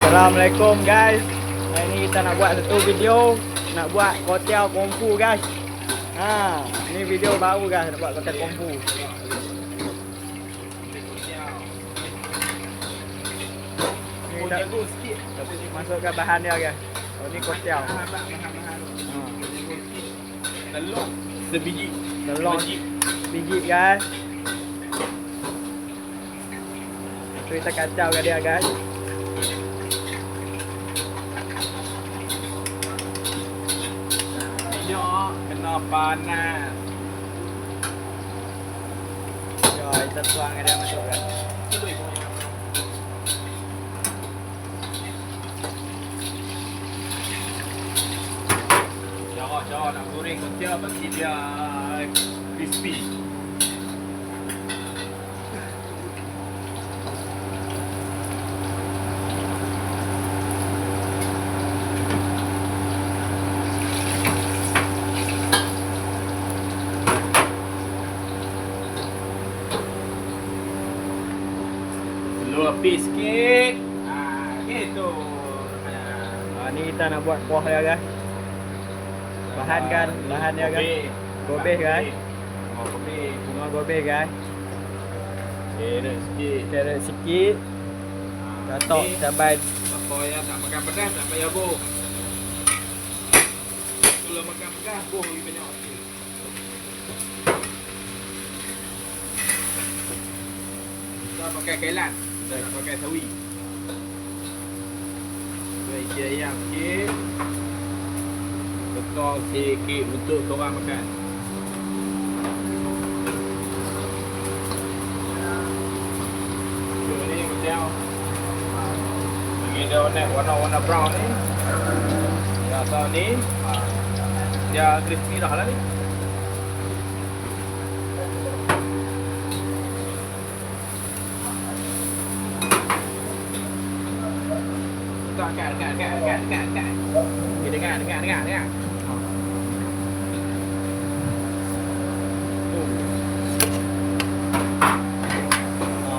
Assalamualaikum guys. Hari ni kita nak buat satu video, nak buat hotel kungfu guys. Ni video baru guys, nak buat hotel kungfu. Ni dah masukkan bahan dia guys. Oh ni hotel. Telur sebiji. Telur biji guys. Kita kacaukan dia guys. Minyak kena panas. Jom kita tuangkan dia masukkan. Cara nak goreng hotel bagi dia crispy. Telur api sikit. Gitu. Ni kita nak buat kuah dia guys. Bahan dia guys. Gobeh guys. Bunga gobeh guys. Carrot sikit. Katok cabai. Apa yang tak makan pedas tak payah buh. Kalau makan pedas buh lebih banyak sikit. Kita pakai kailan, tak pakai sawi. Isi ayam sikit. Betul sikit untuk korang makan. Ni macam bagi dia warna brown ni. Rasa ni dia crispy dah lah ni. Dengar. Dengar.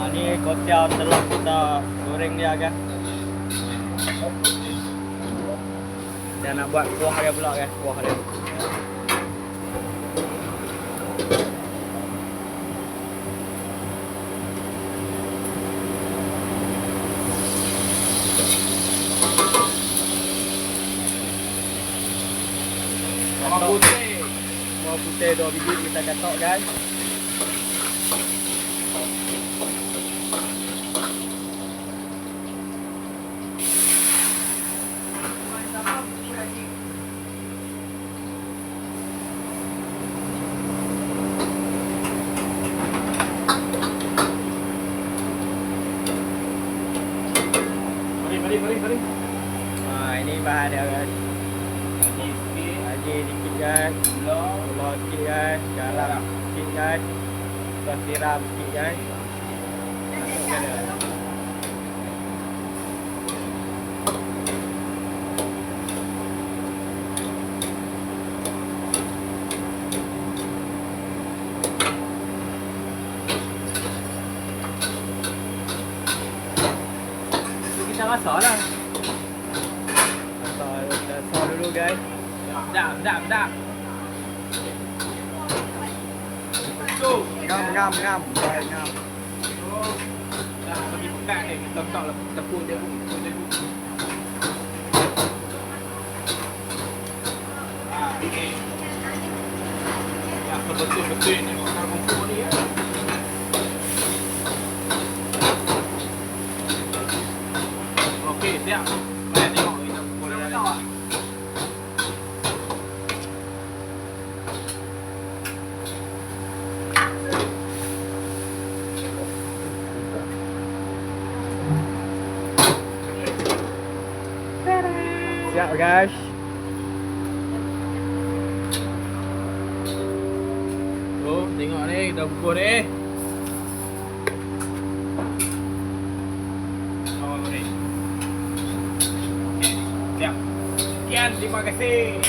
Ni hotel telur kita goreng dia guys. Dan nak buat kuah dia pula guys, kuah dia. Bawang putih 2 biji kita katok guys. Mari. Ini bahan dia guys. Haji sikit guys. Telur sikit guys. Garam sikit guys. Kita siram sikit guys. Masukkan dia. Kita masak lah. Masak dulu guys. Dah. Ngam. Dah bagi pekat ni, kita letak tepung dia pun. Ini. Ya, betul-betul ni makan kumpul ni ya. Okey, siap. Mari tengok kita kumpul dia ni. Siap guys. Oh, tengok ni, dah bubur ni. Oh, ni. Okey, siap. Sekian, terima kasih.